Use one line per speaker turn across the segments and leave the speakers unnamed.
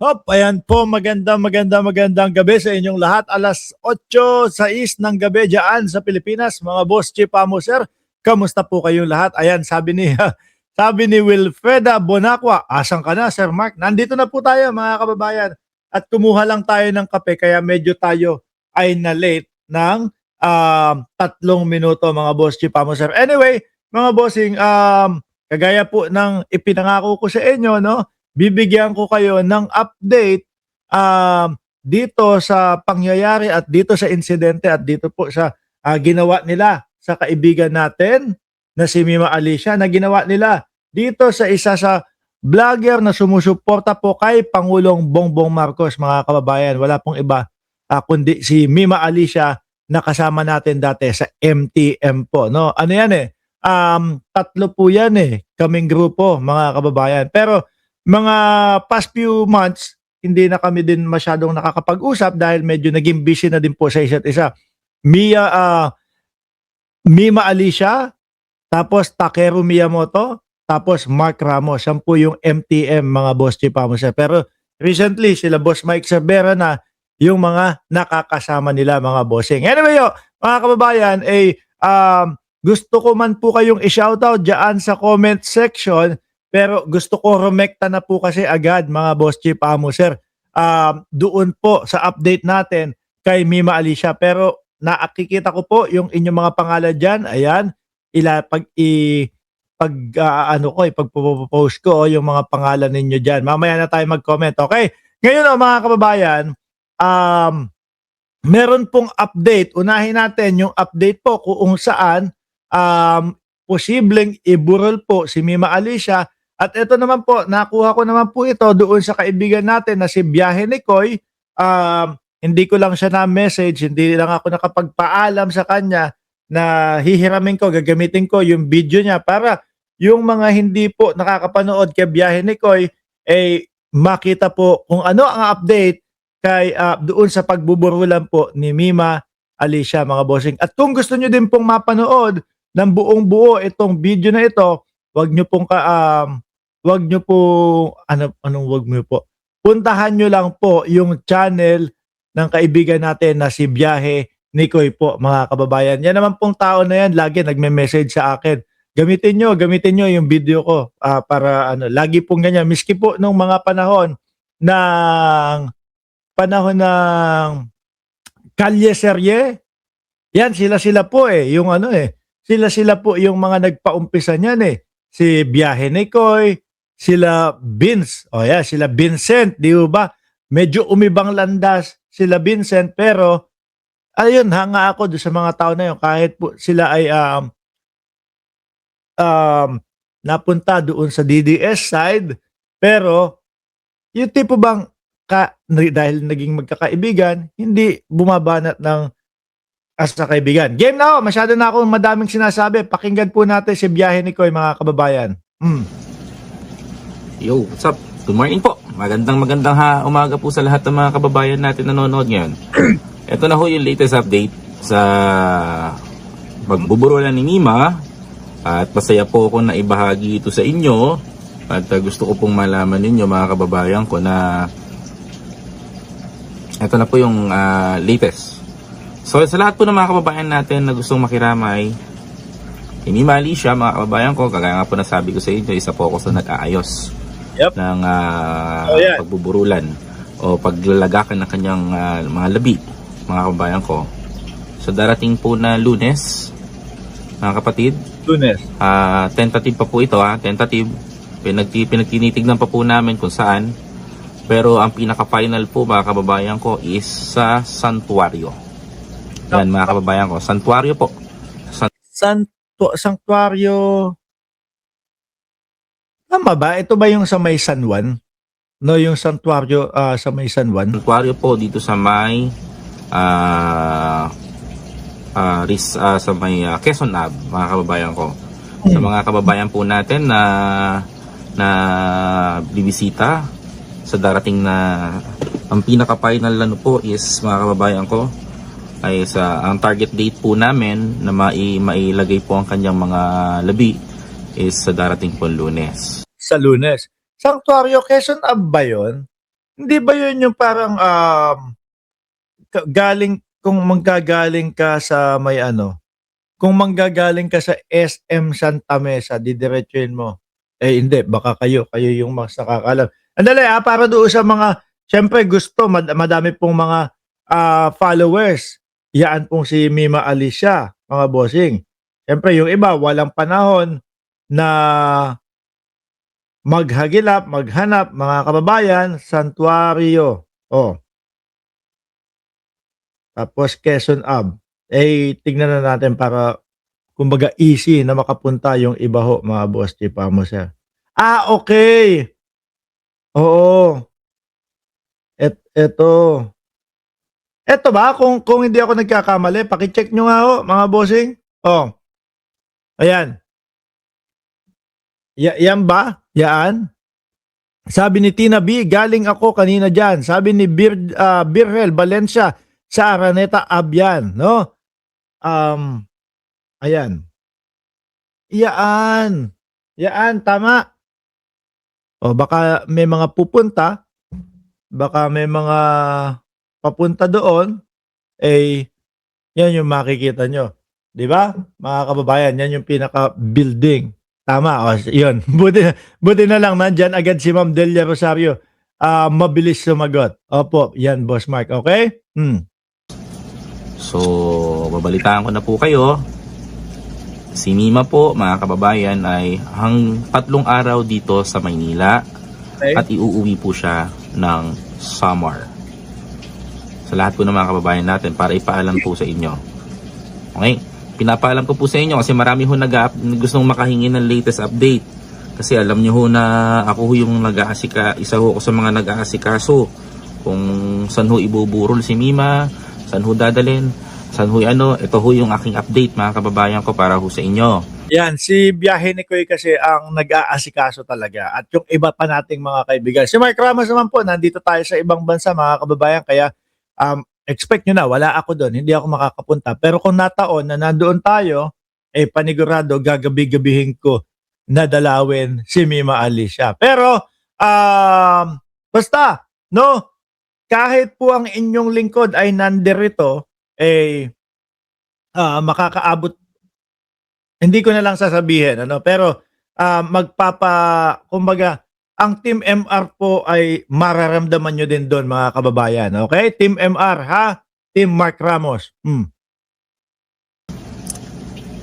Hop, ayan po, magandang gabi sa inyong lahat. Alas 8:06 ng gabi dyan sa Pilipinas. Mga boss, Chief Amo, sir, kamusta po kayong lahat? Ayan, sabi ni Wilfreda Bonacqua, asan ka na, Sir Mark? Nandito na po tayo, mga kababayan. At kumuha lang tayo ng kape, kaya medyo tayo ay na-late ng 3 minuto, mga boss, Chief Amo, sir. Anyway, mga bossing, kagaya po ng ipinangako ko sa inyo, no? Bibigyan ko kayo ng update dito sa pangyayari at dito sa insidente at dito po sa ginawa nila sa kaibigan natin na si Mima Alicia, na ginawa nila dito sa isa sa vlogger na sumusuporta po kay Pangulong Bongbong Marcos, mga kababayan. Wala pong iba kundi si Mima Alicia na kasama natin dati sa MTM po, no? Ano yan tatlo po yan kaming grupo, mga kababayan. Pero mga past few months, hindi na kami din masyadong nakakapag-usap dahil medyo naging busy na din po sa isa't isa. Mima Alicia, tapos Takeru Miyamoto, tapos Mark Ramos. Yan po yung MTM, mga boss, Chief Amo, sir. Pero recently, sila Boss Mike Cervera na yung mga nakakasama nila, mga bossing. Anyway, mga kababayan, gusto ko man po kayong i-shoutout dyan sa comment section. Pero gusto ko rumekta na po kasi agad, mga boss, Chief Amo, sir. Doon po sa update natin kay Mima Alicia. Pero nakikita ko po yung inyong mga pangalan dyan. Ayan, ipagpo-post ko yung mga pangalan ninyo dyan. Mamaya na tayo mag-comment, okay? Ngayon, mga kababayan, meron pong update. Unahin natin yung update po kung saan posibleng iburol po si Mima Alicia. At ito naman po, nakuha ko naman po ito doon sa kaibigan natin na si Biyahe ni Koy. Hindi ko lang siya na-message, hindi lang ako nakapagpaalam sa kanya na hihiramin ko, gagamitin ko yung video niya para yung mga hindi po nakakapanood kay Biyahe ni Koy, makita po kung ano ang update kay doon sa pagbuburulan po ni Mima Alicia, mga bossing. At kung gusto nyo din pong mapanood ng buong buo itong video na ito, wag nyo po puntahan nyo lang po yung channel ng kaibigan natin na si Biyahe ni Koy po, mga kababayan. Yan naman pong tao na yan, lagi nagme-message sa akin. Gamitin nyo yung video ko para lagi pong ganyan. Miski po nung mga panahon ng Kalye Serye, yan, sila po yung sila po yung mga nagpaumpisa niyan Si Biyahe ni Koy, sila Vince, sila Vincent, di ba? Medyo umibang landas sila Vincent, pero ayun, hanga ako doon sa mga tao na yun, kahit po sila ay napunta doon sa DDS side, pero yung tipo bang dahil naging magkakaibigan, hindi bumabanat ng sa kaibigan. Game na ako, masyado na ako madaming sinasabi. Pakinggan po natin si Biyahe ni Koy, mga kababayan.
Yo, what's up? Good morning po. Magandang umaga po sa lahat ng mga kababayan natin nanonood ngayon. Ito na ho yung latest update sa pagbuburulan ni Mima. At masaya po ako na ibahagi ito sa inyo. At gusto ko pong malaman ninyo, mga kababayan ko, na ito na po yung latest. So sa lahat po ng mga kababayan natin na gustong makiramay kay Mima Alicia, mga kababayan ko, kagaya nga po nasabi ko sa inyo, isa po ako sa nag-aayos ng pagbuburulan o paglalagakan ng kanyang mga labi, mga kababayan ko. So darating po na Lunes, mga kapatid.
Lunes.
Tentative pa po ito, tentative. Pinagtinitignan pa po namin kung saan. Pero ang pinaka-final po, mga kababayan ko, is sa Santuario. Yan, mga kababayan ko, Santuario po.
Santuario. Tama ba? Ito ba yung sa may San Juan? No, yung Santuario sa may San Juan?
Santuario po dito sa may sa may Quezon Ave, mga kababayan ko. Sa mga kababayan po natin na bibisita sa darating na ang pinaka-final po is, mga kababayan ko, ay ang target date po namin na mailagay po ang kanyang mga labi is sa darating po Lunes.
Sa Lunes. Sanctuario, Quezon Ave ba yun? Hindi ba yun yung parang galing kung manggagaling ka sa may ano, kung manggagaling ka sa SM Santa Mesa, didiretsuhin mo. Eh hindi, baka kayo yung mas nakakaalam. Andali para doon sa mga, siyempre gusto, madami pong mga followers. Yaan pong si Mima Alicia, mga bossing. Siyempre yung iba, walang panahon na maghagilap, maghanap, mga kababayan, santuario. Oh, tapos Quezon Ave. Eh, tignan na natin para kumbaga easy na makapunta yung iba ho, mga boss chipa mo, sir. Okay. Oo. Eto. Eto ba? Kung hindi ako nagkakamali, paki-check nyo nga ho, mga bossing. Oh, ayan. Yan ba? Yan. Sabi ni Tina B, galing ako kanina dyan. Sabi ni Birrel Valencia sa Araneta Abyan, no? Ayan. Yaan. Yaan, tama. O baka may mga pupunta, baka may mga papunta doon, eh, yan yung makikita nyo. Di ba? Mga kababayan, yan yung pinaka-building. Tama, o, yun. Buti na lang, nandyan agad si Ma'am Delia Rosario. Mabilis sumagot. Opo, yan, Boss Mark. Okay?
So, babalitaan ko na po kayo. Si Mima po, mga kababayan, ay 3 araw dito sa Maynila
Okay.
at iuuwi po siya ng Samar. Sa lahat po ng mga kababayan natin para ipaalam po sa inyo. Okay? Pinapaalam ko po sa inyo kasi marami ho gustong makahingi ng latest update. Kasi alam niyo ho na ako ho yung isa ho ako sa mga nag-aasikaso kung saan ho ibuburol si Mima, saan ho dadalhin, saan ho ito ho yung aking update, mga kababayan ko, para ho sa inyo.
Yan, si Biyahe ni Koy kasi ang nag-aasikaso talaga. At yung iba pa nating mga kaibigan. Si Mark Ramos naman po, nandito tayo sa ibang bansa, mga kababayan. Kaya expect nyo na, wala ako doon. Hindi ako makakapunta. Pero kung nataon na nandoon tayo, panigurado, gagabi-gabihin ko na dalawin si Mima Alicia. Pero, basta, no, kahit po ang inyong lingkod ay nandirito, makakaabot, hindi ko na lang sasabihin, pero kumbaga, ang Team MR po ay mararamdaman nyo din doon, mga kababayan. Okay? Team MR, ha? Team Mark Ramos.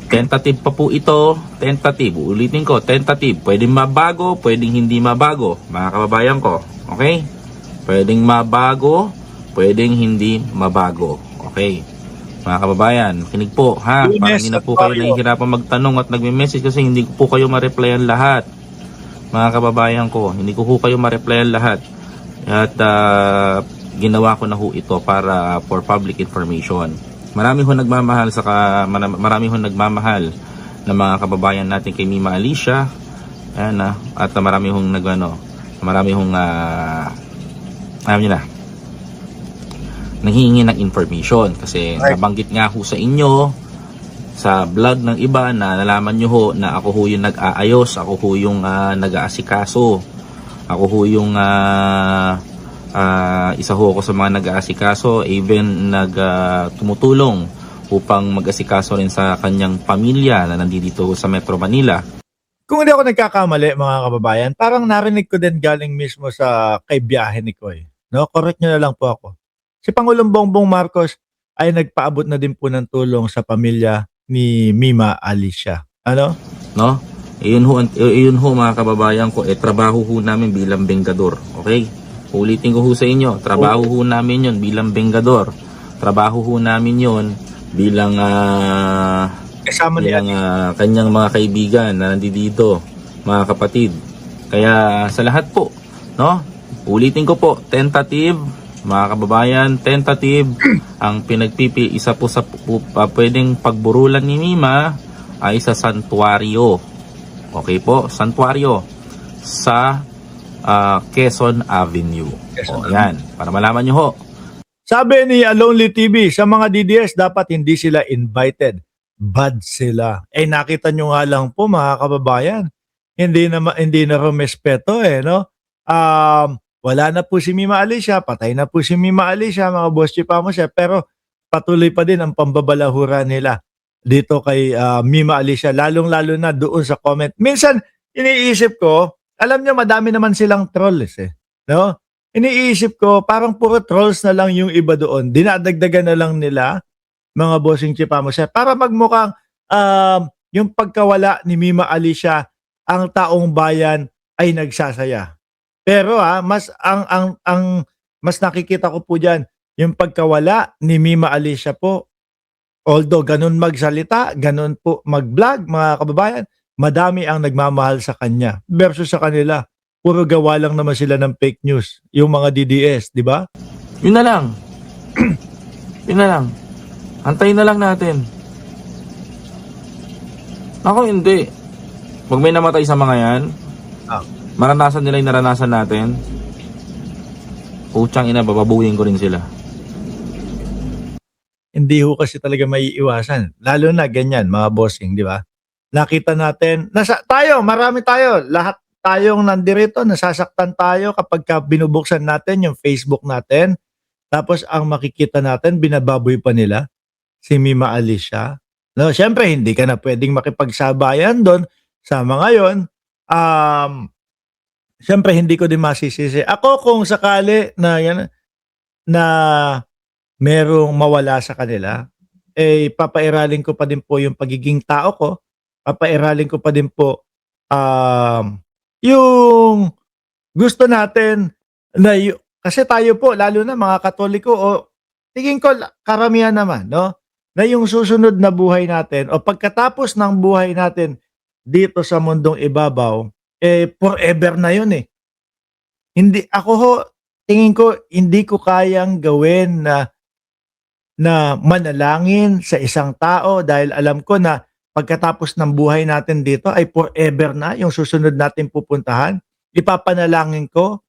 Tentative pa po ito. Tentative. Ulitin ko, tentative. Pwedeng mabago, pwedeng hindi mabago, mga kababayan ko. Okay? Pwedeng mabago, pwedeng hindi mabago. Okay? Mga kababayan, kinig po, ha? Para hindi na po kayo nahihirapan magtanong at nagme-message kasi hindi ko po kayo ma-replyan lahat. Mga kababayan ko, hindi ko po kayo ma-replyan lahat. At ginawa ko na ho ito para for public information. Marami ho nagmamahal ng mga kababayan natin kay Mima Alicia. Ayan, at marami hong alam niyo na, nanghihingi ng information kasi nabanggit nga ho sa inyo sa vlog ng iba na nalaman nyo ho na ako ho yung nag-aayos, ako ho yung nag-aasikaso, ako ho yung isa ho ako sa mga nag-aasikaso, even tumutulong upang mag-asikaso rin sa kanyang pamilya na nandito sa Metro Manila.
Kung hindi ako nagkakamali, mga kababayan, parang narinig ko din galing mismo sa kay Biyahe ni Koy. No? Correct nyo na lang po ako. Si Pangulong Bongbong Marcos ay nagpaabot na din po ng tulong sa pamilya ni Mima Alicia. Ano?
No? Iyon ho mga kababayan ko, trabaho ho namin bilang benggador. Okay? Ulitin ko ho sa inyo, trabaho ho namin yon bilang benggador. Trabaho ho namin yon bilang
kasama niya
kanyang mga kaibigan na nandito, mga kapatid. Kaya sa lahat po, no? Ulitin ko po, tentative, mga kababayan, tentative ang isa po sa pwedeng pagburulan ni Mima ay sa santuario. Okay po, santuario sa Quezon Avenue. Yan, para malaman nyo ho.
Sabi ni Lonely TV, sa mga DDS dapat hindi sila invited. Bad sila. Nakita nyo nga lang po, mga kababayan. Hindi na rumespeto, no? wala na po si Mima Alicia, patay na po si Mima Alicia, mga Boss Chief Amo Chef, pero patuloy pa din ang pambabalahura nila dito kay Mima Alicia, lalong-lalo na doon sa comment. Minsan, iniisip ko, alam niyo madami naman silang trolls eh. No? Iniisip ko, parang puro trolls na lang yung iba doon. Dinadagdagan na lang nila, mga Bossing Chief Amo Chef, para magmukhang yung pagkawala ni Mima Alicia, ang taong bayan ay nagsasaya. Pero ang mas nakikita ko po diyan, yung pagkawala ni Mima Alicia po, although ganun magsalita, ganun po mag-vlog, mga kababayan, madami ang nagmamahal sa kanya versus sa kanila. Puro gawa lang naman sila ng fake news, yung mga DDS, di ba?
Yun na lang. Yun na lang. Antayin na lang natin. Ako hindi. Pag may namatay sa mga yan, maranasan nila yung naranasan natin, putsang ina, bababuhin ko rin sila.
Hindi ho kasi talaga may iwasan. Lalo na ganyan, mga bossing, di ba? Nakita natin, marami tayo, lahat tayong nandirito, nasasaktan tayo kapag binubuksan natin yung Facebook natin. Tapos ang makikita natin, binababoy pa nila si Mima Alicia. No, syempre hindi ka na pwedeng makipagsabayan doon sa mga yon. Syempre hindi ko din masisisi. Ako kung sakali na na merong mawala sa kanila, papairalin ko pa din po yung pagiging tao ko. Papairalin ko pa din po yung gusto natin na kasi tayo po, lalo na mga Katoliko, tingin ko karamihan naman, no? Na yung susunod na buhay natin o pagkatapos ng buhay natin dito sa mundong ibabaw, forever na yun eh. Hindi, tingin ko, hindi ko kayang gawin na manalangin sa isang tao dahil alam ko na pagkatapos ng buhay natin dito ay forever na yung susunod natin pupuntahan. Ipapanalangin ko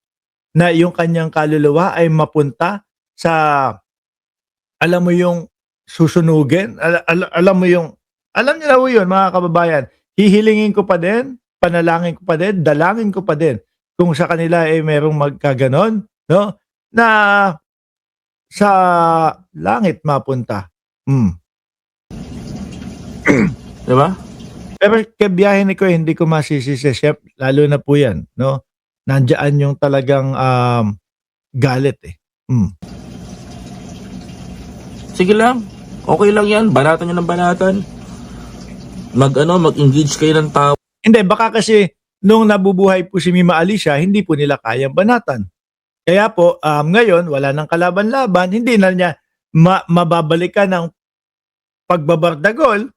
na yung kanyang kaluluwa ay mapunta sa, alam mo yung susunugin, alam niyo na po yun, mga kababayan. Hihilingin ko pa din, panalangin ko pa din, dalangin ko pa din kung sa kanila ay merong magkaganon, no? Na sa langit mapunta.
Diba?
Pero kay biyahe ni ko, hindi ko masisisi, Chef, lalo na po yan, no? Nandiyan yung talagang galit eh.
Sige lang. Okay lang yan. Banatan nyo ng banatan. Mag-engage kayo ng tao.
Hindi, baka kasi nung nabubuhay po si Mima Alicia, hindi po nila kayang banatan. Kaya po, ngayon, wala nang kalaban-laban, hindi na niya mababalikan ng pagbabardagol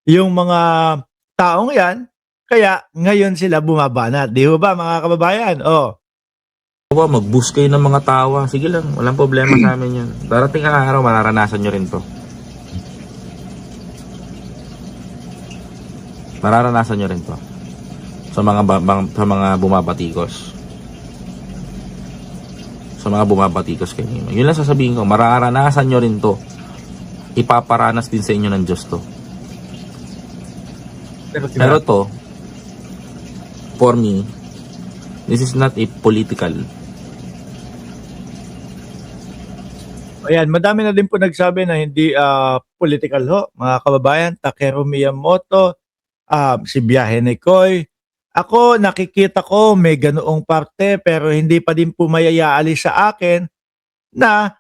yung mga taong yan, kaya ngayon sila bumabanat. Di ba mga kababayan?
Mag-boost kayo ng mga tawa. Sige lang, walang problema sa amin yan. Darating ang araw, mararanasan nyo rin to. Mararanasan nyo rin to. Sa mga bumabatikos. Sa mga bumabatikos kayo. Yun lang sasabihin ko, mararanasan nyo rin to. Ipaparanas din sa inyo ng Diyos to. Pero to, for me, this is not a political.
Ayan, madami na din po nagsabi na hindi political ho, mga kababayan. Takeru Miyamoto, si Biyahe ni Koy. Ako, nakikita ko may ganoong parte pero hindi pa din po mayayaalis sa akin na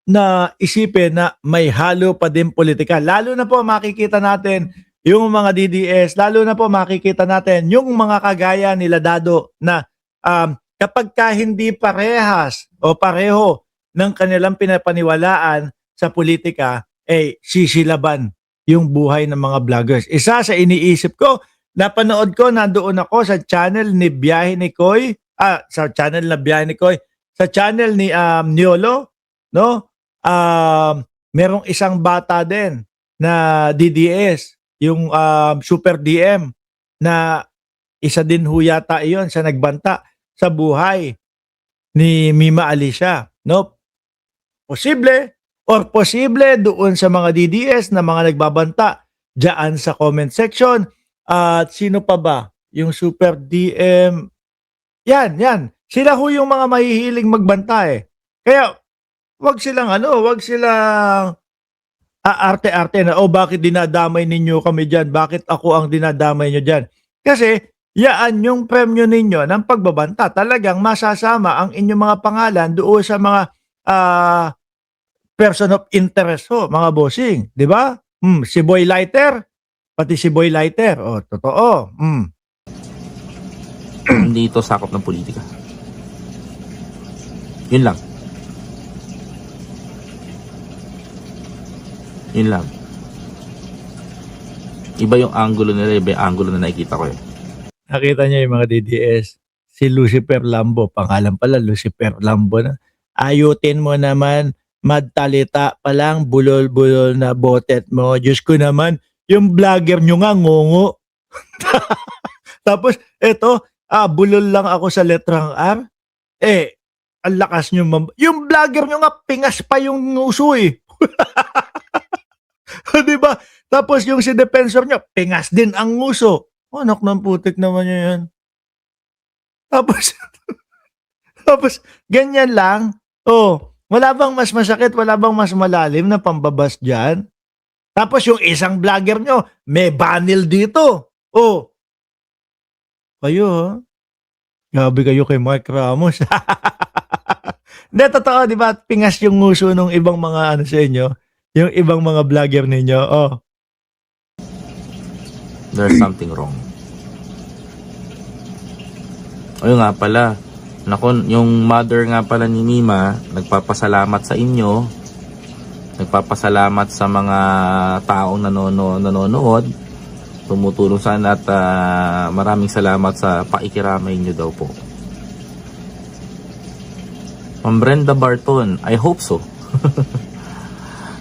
na isipin na may halo pa din politika. Lalo na po makikita natin yung mga DDS, lalo na po makikita natin yung mga kagaya nila Dado na kapag ka hindi parehas o pareho ng kanilang pinapaniwalaan sa politika, sisilaban yung buhay ng mga vloggers. Isa sa iniisip ko, napanood ko, nandoon ako sa channel ni Biyahe ni Koy, sa channel na Biyahe ni Koy, sa channel ni Niolo, no? Merong isang bata din na DDS, yung Super DM, na isa din ho yata iyon sa nagbanta sa buhay ni Mima Alicia, no? Posible doon sa mga DDS na mga nagbabanta diyan sa comment section. At sino pa ba? Yung Super DM, Yan. Sila ho yung mga mahihiling magbanta eh. Kaya wag silang aarte-arte na, bakit dinadamay ninyo kami diyan? Bakit ako ang dinadamay nyo diyan? Kasi yaan yung premyo ninyo ng pagbabanta. Talagang masasama ang inyong mga pangalan doon sa mga person of interest ho, mga bossing, 'di ba? Si Boy Lighter, pati si Boy Lighter, totoo.
Hindi ito sakop ng politika. Yun lang. Yun lang. Iba yung angulo nila, iba yung angulo na nakikita ko eh.
Nakita niyo yung mga DDS, si Lucifer Lambo, pangalan pala Lucifer Lambo na. Ayutin mo naman, madtalita pa lang, bulol-bulol na botet mo. Diyos ko naman, yung vlogger nyo nga, ngongo. Tapos, eto, bulol lang ako sa letrang R. Ang lakas nyo, yung vlogger nyo nga, pingas pa yung uso eh. Diba? Tapos yung si defensor nyo, pingas din ang uso. Anak ng putik naman nyo yan. Tapos, tapos, ganyan lang. Wala bang mas masakit, wala bang mas malalim na pambabas dyan? Tapos yung isang vlogger nyo, may banil dito. Kayo ha? Gabi kayo kay Mark Ramos. Hindi, totoo, di ba? Pingas yung nguso ng ibang mga sa inyo. Yung ibang mga vlogger ninyo.
There's something wrong. Ayun nga pala, yung mother nga pala ni Mima, nagpapasalamat sa inyo, nagpapasalamat sa mga taong nanonood, tumutulong sana at maraming salamat sa pakikiramay nyo daw po. Ma'am Brenda Barton, I hope so.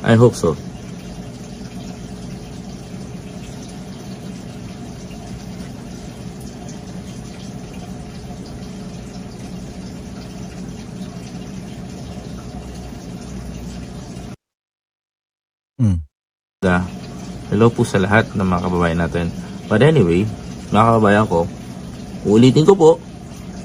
I hope so. Hello po sa lahat ng mga kababayan natin. But anyway, mga kababayan ko, ulitin ko po,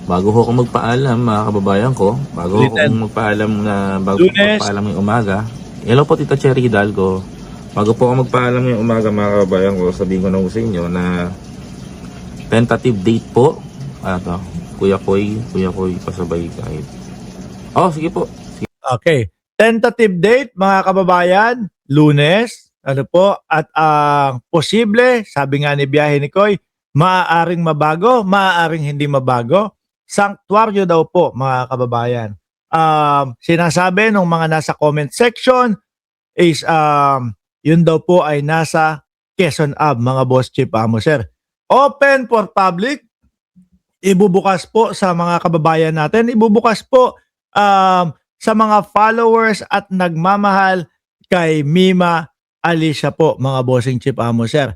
bago ko magpaalam mga kababayan ko, bago magpaalam ngayong umaga, hello po Tita Cherry Hidalgo, bago po ako magpaalam ngayong umaga mga kababayan ko, sabihin ko na sa inyo na tentative date po, Kuya Koy, pasabay kahit. Sige po.
Okay. Tentative date mga kababayan, Lunes, at posible, sabi nga ni Biyahe ni Koy, maaaring mabago, maaaring hindi mabago. Sanctuaryo daw po mga kababayan. Sinasabi ng mga nasa comment section is yun daw po ay nasa Quezon Ave, mga boss chief sir. Open for public, ibubukas po sa mga kababayan natin, ibubukas po sa mga followers at nagmamahal kay Mima Alicia po, mga bossing chief sir.